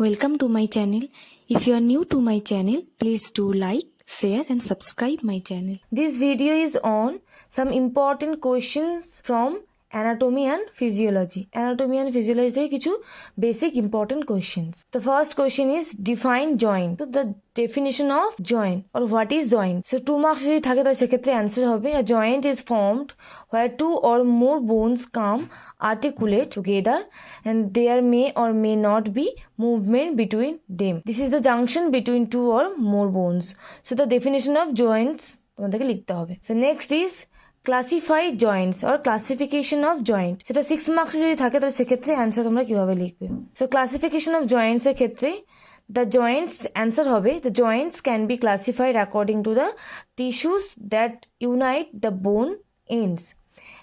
Welcome to my channel. If you are new to my channel, please do like, share and subscribe my channel. This video is on some important questions from anatomy and physiology. Anatomy and physiology থেকে কিছু basic important questions. The first question is define joint. So the definition of joint or what is joint. So 2 marks যদি থাকে তাহলে সেক্ষেত্রে answer হবে a joint is formed where two or more bones come articulate together and there may or may not be movement between them. This is the junction between two or more bones. So the definition of joints তোমাদেরকে লিখতে হবে. So next is classify Joints or classification of joint, সেটা 6 মার্কসে যদি থাকে তাহলে সেক্ষেত্রে answer তোমরা কিভাবে লিখবে। সো ক্লাসিফিকেশন অফ জয়েন্টস এর ক্ষেত্রে দ্য জয়েন্টস অ্যান্সার হবে the Joints can be classified according to the tissues that unite the bone ends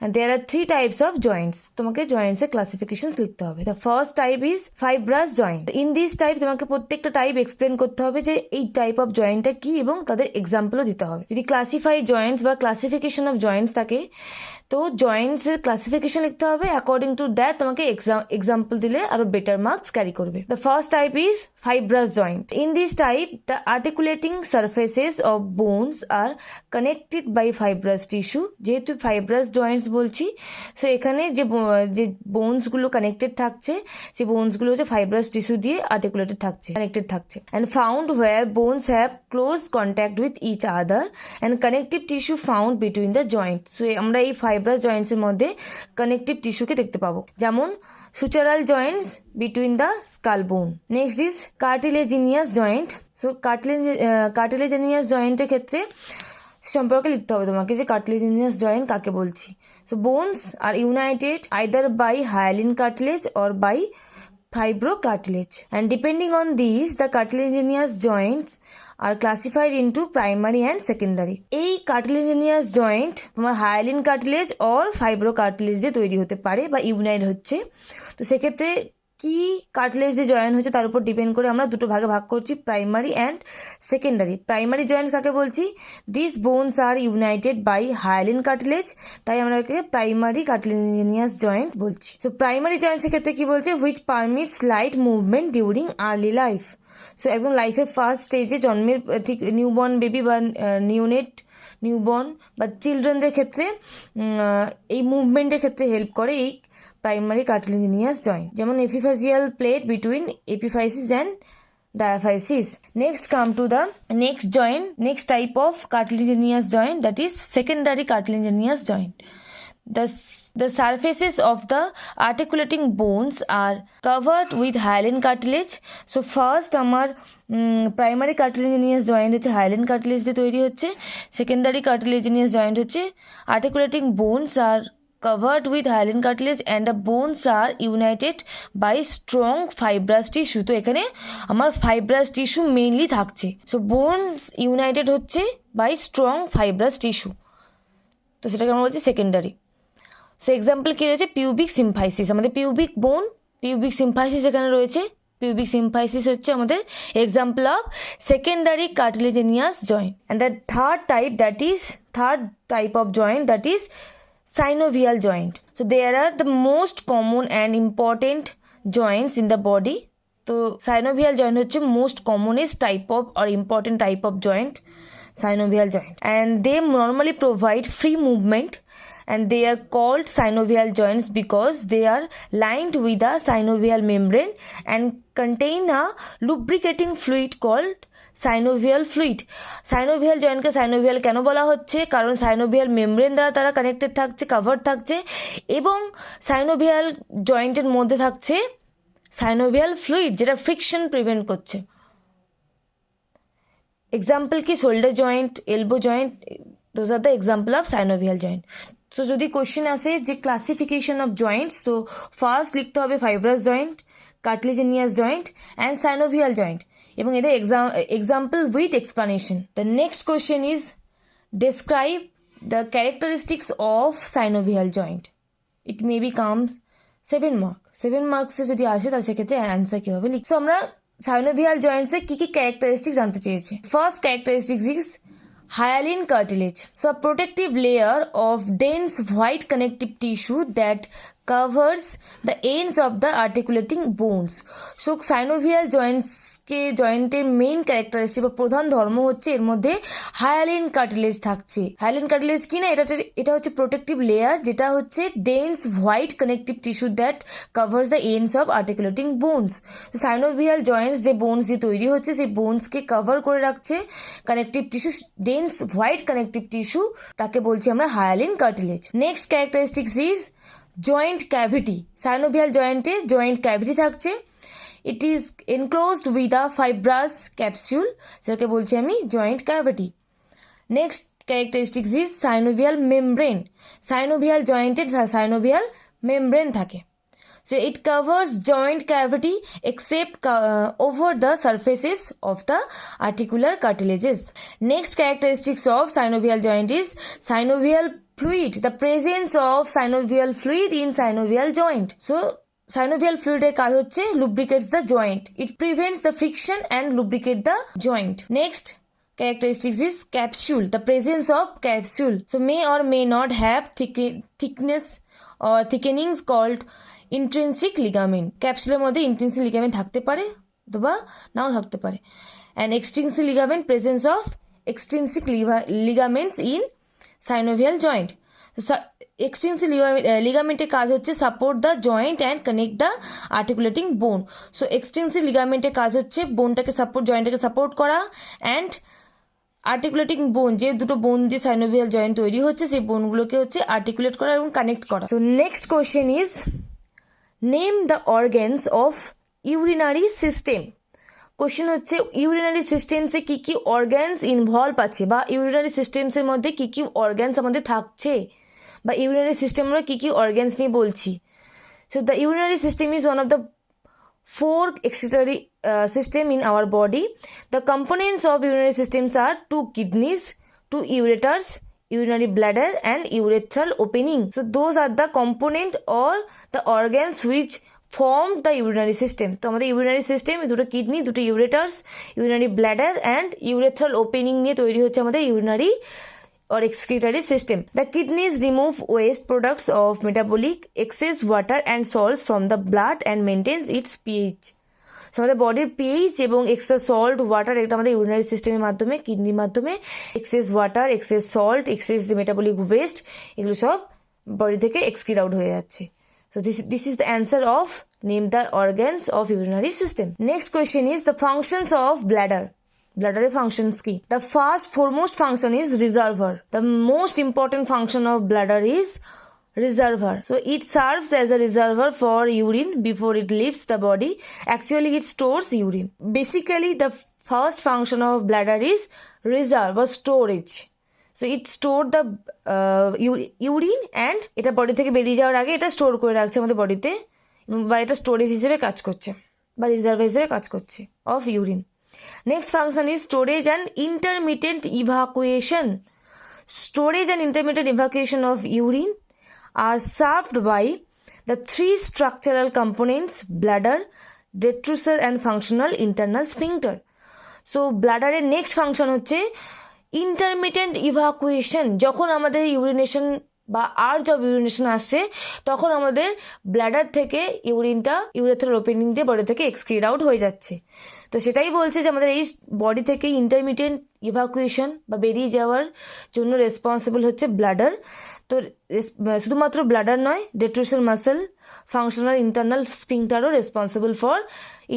and there are 3 types of joints. তোমাকে joints এর classifications লিখতে হবে. The first type is fibrous joint. In this type তোমাকে প্রত্যেকটা type explain করতে হবে যে এই টাইপ অফ জয়েন্টটা কি এবং তাদের এক্সাম্পলও দিতে হবে। যদি ক্লাসিফাই জয়েন্টস বা ক্লাসিফিকেশন অফ জয়েন্টস থাকে তো জয়েন্টস এর ক্লাসিফিকেশন লিখতে হবে অ্যাকর্ডিং টু দ্যাট তোমাকে এক্সাম্পল দিলে আরো বেটার মার্কস ক্যারি করবে। The first type is fibrous joint. In this type, the articulating surfaces of bones are connected by fibrous tissue. যেহেতু fibrous joints বলছি, সো এখানে যে বোনসগুলো কানেক্টেড থাকছে সেই বোনসগুলো হচ্ছে fibrous tissue দিয়ে আর্টিকুলেটেড থাকছে, কানেক্টেড থাকছে, and found where bones have close contact with each other and connective tissue found between the joints. So আমরা এই fibrous joints এর মধ্যে কানেক্টিভ টিস্যুকে দেখতে পাবো, যেমন sutural joints between the skull bone. Next is cartilaginous joint. So cartilaginous joint এর ক্ষেত্রে সম্পর্কে লিখতে হবে তোমাকে যে cartilaginous joint কাকে বলছি। So bones are united either by hyaline cartilage or by fibrocartilage, and depending on these the cartilaginous joints are classified into primary and secondary. এই cartilaginous joint তোমার hyaline cartilage or fibrocartilage দিয়ে তৈরি হতে পারে বা unite হচ্ছে। তো সেক্ষেত্রে কি কার্টিলেজ দিয়ে জয়েন হচ্ছে তার উপর ডিপেন্ড করে আমরা দুটো ভাগে ভাগ করছি, primary and secondary. Primary joints কাকে বলছি? This bones are united by hyaline cartilage, তাই আমরা একে প্রাইমারি কার্টিলেজিনিয়াস জয়েন্ট বলছি। সো প্রাইমারি জয়েন্টসের ক্ষেত্রে কি বলছে? Which permits light movement during early life. So একদম লাইফের ফার্স্ট স্টেজে জন্মের ঠিক নিউবর্ন বেবি বা নিউবর্ন বা চিলড্রেনদের ক্ষেত্রে এই মুভমেন্টের ক্ষেত্রে হেল্প করে এই প্রাইমারি কার্টিলেজিনিয়াস জয়েন্ট, যেমন epiphyseal plate between epiphysis and diaphysis. Next come to the next type of cartilaginous joint, that is secondary cartilaginous joint. The surfaces of the articulating bones are covered with hyaline cartilage. So first আমার primary cartilaginous joint হচ্ছে hyaline cartilage দিয়ে তৈরি হচ্ছে, secondary cartilaginous joint হচ্ছে articulating bones are covered with hyaline cartilage and the bones are united by strong fibrous tissue. তো এখানে আমার fibrous tissue mainly থাকছে। সো bones united হচ্ছে by strong fibrous tissue, তো সেটাকে আমরা বলছি সেকেন্ডারি। সো এক্সাম্পল কি রয়েছে? পিউবিক সিম্ফাইসিস, আমাদের পিউবিক বোন, পিউবিক সিম্ফাইসিস এখানে রয়েছে। পিউবিক সিম্ফাইসিস হচ্ছে আমাদের example of secondary cartilaginous joint. And the third type of joint that is synovial joint. So there are the most common and important joints in the body. So synovial joint হচ্ছে most commonest type of or important type of joint, synovial joint, and they normally provide free movement and they are called synovial joints because they are lined with a synovial membrane and contain a lubricating fluid called synovial fluid. Synovial জয়েন্টকে synovial কেন বলা হচ্ছে? কারণ synovial membrane দ্বারা তারা connected থাকছে, covered থাকছে, এবং সাইনোভিয়াল জয়েন্টের মধ্যে থাকছে সাইনোভিয়াল ফ্লুইড যেটা ফ্রিকশন প্রিভেন্ট করছে। এক্সাম্পল কি? Shoulder joint, elbow joint, those are the example of synovial joint. So যদি কোশ্চেন আসে যে ক্লাসিফিকেশন অফ জয়েন্টস, তো ফার্স্ট লিখতে হবে fibrous joint, cartilaginous joint and synovial joint, এবং এদের example with explanation. The next question is describe the characteristics of synovial joint. It maybe comes 7 marks এ যদি আসে তাহলে সেক্ষেত্রে অ্যান্সার কিভাবে লিখ। সো আমরা synovial joints এর কি কি ক্যারেক্টারিস্টিক্স জানতে চেয়েছি। First characteristics is hyaline cartilage. So a protective layer of dense white connective tissue that covers the ends of the articulating bones. So synovial joints কে জয়েন্টের মেইন ক্যারেক্টারিস্টিক বা প্রধান ধর্ম হচ্ছে এর মধ্যে হায়ালিন কার্টিলেজ থাকছে। হায়ালিন কার্টিলেজ কি না, এটা হচ্ছে প্রোটেক্টিভ লেয়ার যেটা হচ্ছে dense white connective tissue that covers the ends of articulating bones. Synovial joints যে বোনস দিয়ে তৈরি হচ্ছে সেই বোনসকে কভার করে রাখছে connective tissue, dense white connective tissue, তাকে বলছি আমরা hyaline cartilage. Next characteristics is joint cavity. Synovial জয়েন্টে জয়েন্ট ক্যাভিটি থাকছে। It is enclosed with a fibrous capsule, সেটাকে বলছি আমি joint cavity. Next characteristics is synovial membrane. Synovial জয়েন্টে synovial membrane থাকে। So it covers joint cavity except over the surfaces of the articular cartilages. Next characteristics of synovial joint is synovial fluid. The presence of synovial fluid in synovial joint. So synovial fluid এর কাজ হচ্ছে lubricates the joint. It prevents the friction and lubricate the joint. Next characteristics is capsule. The presence of capsule. So may or may not have thickness or thickenings called intrinsic ligament. ক্যাপসুলের মধ্যে intrinsic ligament থাকতে পারে অথবা নাও থাকতে পারে। And extrinsic ligament, presence of extrinsic ligaments in synovial joint. Extrinsic লিগামেন্টের কাজ হচ্ছে support the joint and connect the articulating bone. So extrinsic লিগামেন্টের কাজ হচ্ছে বোনটাকে সাপোর্ট, জয়েন্টটাকে সাপোর্ট করা অ্যান্ড আর্টিকুলেটিং বোন, যে দুটো বোন দিয়ে সাইনোভিয়াল জয়েন্ট তৈরি হচ্ছে সেই বোনগুলোকে হচ্ছে আর্টিকুলেট করা এবং কানেক্ট করা। So next question is name the organs of urinary system. Question হচ্ছে ইউরিনারি সিস্টেমসে কী কী অর্গ্যানস ইনভলভ আছে বা ইউরিনারি সিস্টেমসের মধ্যে কী কী অর্গ্যানস আমাদের থাকছে বা ইউরিনারি সিস্টেম আমরা কী কী অর্গ্যানস নিয়ে বলছি। So the urinary system is one of the 4 excretory system in our body. The components of urinary systems are 2 kidneys, 2 ureters, urinary bladder and urethral opening. So those are the component or the organs which form the urinary system. তো আমাদের urinary system দুটো kidney, দুটো ureters, urinary bladder and urethral opening নিয়ে তৈরি হচ্ছে আমাদের urinary or excretory system. The kidneys remove waste products of metabolic excess water and salts from the blood and maintains its pH. So আমাদের বডির pH এবং access salt water এটা আমাদের urinary সিস্টেমের মাধ্যমে, কিডনির মাধ্যমে excess water, excess salt, excess metabolic waste এগুলো সব বডি থেকে এক্সক্রিট আউট হয়ে যাচ্ছে। So this is the answer of name the organs of urinary system. Next question is the functions of bladder. Bladder functions key. The foremost function is reservoir. The most important function of bladder is reservoir. So it serves as a reservoir for urine before it leaves the body. Actually it stores urine. Basically the first function of bladder is reserve or storage. So it stored the urine and এটা body থেকে বেরিয়ে যাওয়ার আগে এটা store করে রাখছে আমাদের বডিতে বা এটা স্টোরেজ হিসেবে কাজ করছে বা রিজার্ভ হিসেবে কাজ করছে of urine. Next function is storage and intermittent evacuation. Storage and intermittent evacuation of urine are served by the 3 structural components: bladder, detrusor and functional internal sphincter. So bladder এর next function হচ্ছে intermittent evacuation. যখন আমাদের urination বা urge of urination আসছে তখন আমাদের bladder থেকে ইউরিনটা urethral opening দিয়ে বডি থেকে এক্সক্রিট আউট হয়ে যাচ্ছে। তো সেটাই বলছে যে আমাদের এই বডি থেকে ইন্টারমিডিয়েন্ট ইভাকুয়েশন বা বেরিয়ে যাওয়ার জন্য রেসপন্সিবল হচ্ছে ব্লাডার। তো শুধুমাত্র ব্লাডার নয়, ডেট্রুসাল মাসেল, ফাংশনাল ইন্টারনাল স্পিংটারও responsible for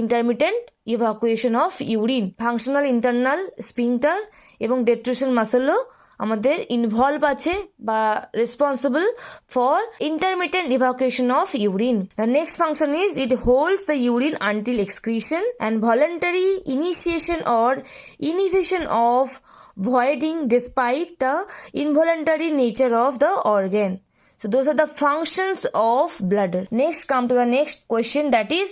intermittent evacuation of urine. Functional internal sphincter এবং ডেট্রুসাল মাসেলও আমাদের ইনভলভ আছে বা responsible for intermittent evacuation of urine. The next function is it holds the urine until excretion and voluntary initiation or inhibition of voiding despite the involuntary nature of the organ. So those are the functions of bladder. Next, come to the next question, that is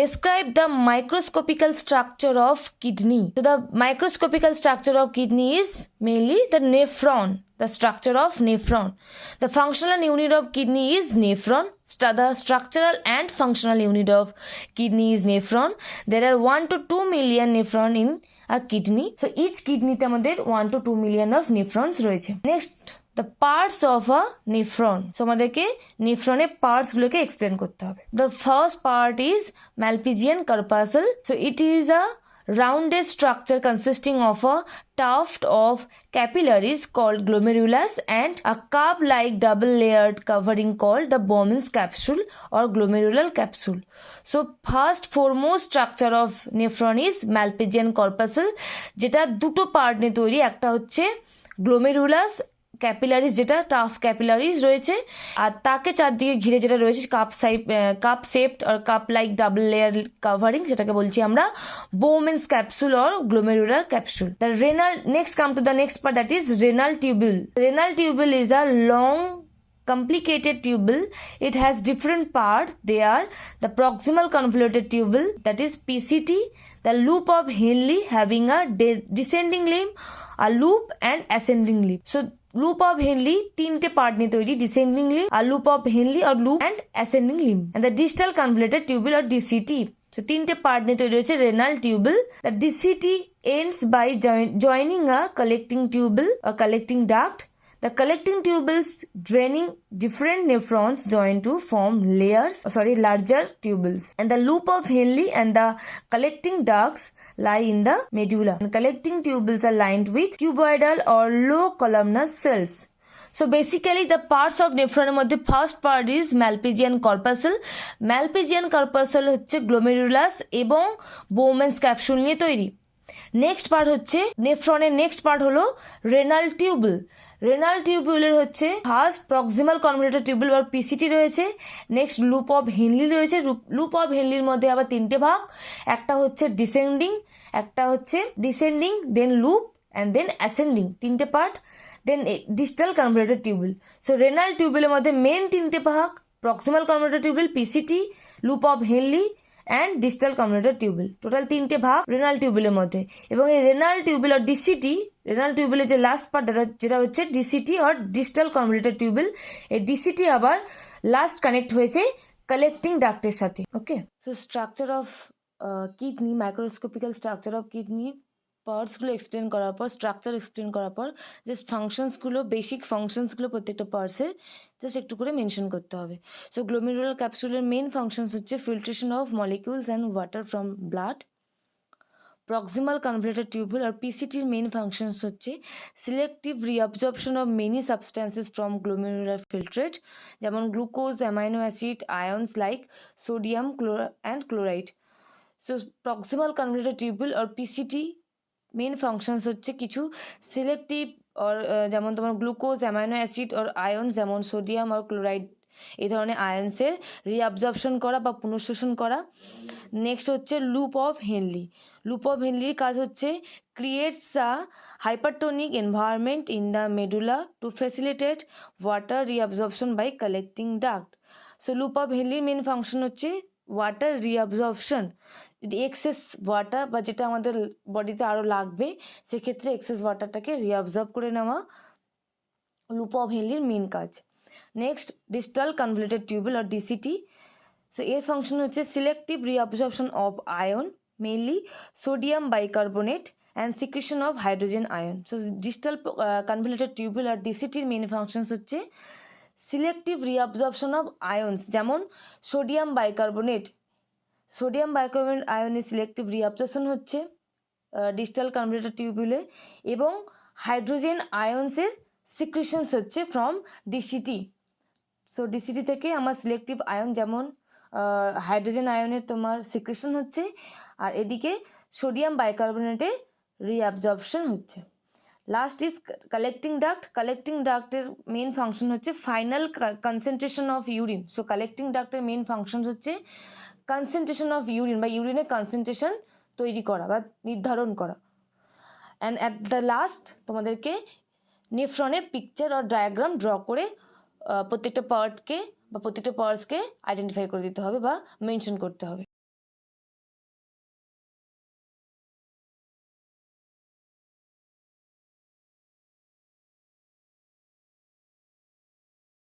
describe the microscopical structure of kidney. So the microscopical structure of kidney is mainly the nephron, the structure of nephron. The functional unit of kidney is nephron. The structural and functional unit of kidney is nephron. There are 1 to 2 million nephron in a kidney. So each kidney তে আমাদের 1 to 2 million of nephrons রয়েছে। Next the parts of a nephron. So আমাদেরকে নেফ্রনের parts গুলোকে explain করতে হবে। The first part is Malpighian corpuscle. So it is a rounded structure consisting of a tuft of capillaries called glomerulus and a cup-like double-layered covering called the Bowman's capsule or glomerular capsule. So first foremost structure of nephron is Malpighian corpuscle, যেটা দুটো part নিয়ে তৈরি। একটা হচ্ছে glomerulus capillaries, যেটা tuft capillaries রয়েছে, আর তাকে চারদিকে ঘিরে যেটা রয়েছে কাপ শেপড আর cup like double layer covering, যেটাকে বলছি আমরা Bowman's capsule or glomerular capsule. The renal, next come to the next part, that is renal tubule. Renal tubule is a long complicated tubule. It has different parts. They are the proximal convoluted tubule, that is PCT, the loop of Henle having a descending limb, a loop and ascending limb. So loop of Henle তিনটে part নিয়ে তৈরি, descending limb, a loop of Henle or loop and ascending limb, and the distal convoluted tubule or DCT. So তিনটে part নিয়ে তৈরি হচ্ছে renal tubule. The DCT ends by joining a collecting tubule or collecting duct. The collecting tubules draining different nephrons join to form larger tubules. And the loop of Henle and the collecting ducts lie in the medulla. And collecting tubules are lined with cuboidal or low columnar cells. So basically the parts of nephron এর মধ্যে first part is Malpighian corpuscle. Malpighian corpuscle হচ্ছে glomerulus এবং Bowman's capsule নিয়ে তৈরি। Next part হচ্ছে নেফ্রনের next part হলো renal tubule. Renal টিউবুলের হচ্ছে ফার্স্ট প্রক্সিমাল কনভলিউটেড টিউবুল বা পিসিটি রয়েছে, নেক্সট লুপ অফ হেনলি রয়েছে। লুপ অফ হেনলির মধ্যে আবার তিনটে ভাগ, একটা হচ্ছে descending, then loop and then ascending, তিনটে part. Then distal convoluted tubule. So renal টিউবুলের মধ্যে মেন তিনটে ভাগ, proximal convoluted tubule, PCT, loop of Henle and distal convoluted tubule. Total তিনটে ভাগ রেনাল টিউবুলের মধ্যে। এবং এই রেনাল টিউবুল আর ডিসিটি, রেনাল টিউবুলের যে লাস্ট পার্ট যেটা হচ্ছে ডিসিটি আর ডিস্টাল কনভলিউটেড টিউবুল, এই ডিসিটি আবার লাস্ট কানেক্ট হয়েছে কালেক্টিং ডাক্টের সাথে। Okay, so structure of kidney, microscopical structure of kidney পার্টসগুলো এক্সপ্লেন করার পর, স্ট্রাকচার এক্সপ্লেন করার পর, জাস্ট ফাংশনসগুলো, বেসিক ফাংশনসগুলো প্রত্যেকটা পার্টসের জাস্ট একটু করে মেনশন করতে হবে। সো গ্লোমেরুলার ক্যাপসুলের মেন ফাংশনস হচ্ছে filtration of molecules and water from blood. Proximal convoluted tubule আর পিসিটির মেন ফাংশনস হচ্ছে selective reabsorption of many substances from glomerular filtrate, যেমন glucose, amino acid, ions like sodium and chloride. So proximal convoluted tubule আর PCT main functions হচ্ছে কিছু selective or যেমন তোমার glucose, amino acid আর আয়ন্স যেমন sodium আর chloride, এই ধরনের আয়ন্সের রিঅবজর্পশন করা বা পুনঃশোষণ করা। নেক্সট হচ্ছে loop of Henle. Loop of হেনলির কাজ হচ্ছে creates a hypertonic environment in the medulla to facilitate water reabsorption by collecting duct. So loop of হেনলির মেন ফাংশন হচ্ছে ওয়াটার রিঅবজর্পশন, এক্সেস ওয়াটার বা যেটা আমাদের বডিতে আরও লাগবে সেক্ষেত্রে এক্সেস ওয়াটারটাকে রিঅবজর্ব করে নেওয়া লুপ অফ হেনলির মেন কাজ। নেক্সট ডিস্টাল কনভলিউটেড টিউবুল আর ডিসিটি। সো এর ফাংশন হচ্ছে selective reabsorption of ion, mainly sodium bicarbonate and secretion of hydrogen ion. So distal convoluted tubule আর ডিসিটির মেন ফাংশনস হচ্ছে সিলেক্টিভ রিঅবজর্পশন অফ আয়ন্স, যেমন sodium bicarbonate আয়নের selective reabsorption হচ্ছে distal convoluted টিউবুলে, এবং hydrogen আয়ন্সের সিক্রেশনস হচ্ছে ফ্রম ডিসিটি। সো ডিসিটি থেকে আমার সিলেক্টিভ আয়ন যেমন হাইড্রোজেন আয়নের তোমার সিক্রেশন হচ্ছে, আর এদিকে সোডিয়াম বাইকার্বনেটের রিঅবজর্পশন হচ্ছে। Last is collecting duct. Collecting ডাক্টের মেন ফাংশন হচ্ছে final concentration of urine. So collecting ডাক্টের মেন ফাংশন হচ্ছে কনসেন্ট্রেশন অফ ইউরিন বা ইউরিনের কনসেন্ট্রেশন তৈরি করা বা নির্ধারণ করা। অ্যান্ড অ্যাট দ্য লাস্ট তোমাদেরকে নেফ্রনের পিকচার আর ডায়াগ্রাম ড্র করে প্রত্যেকটা পার্টসকে আইডেন্টিফাই করে দিতে হবে বা মেনশন করতে হবে।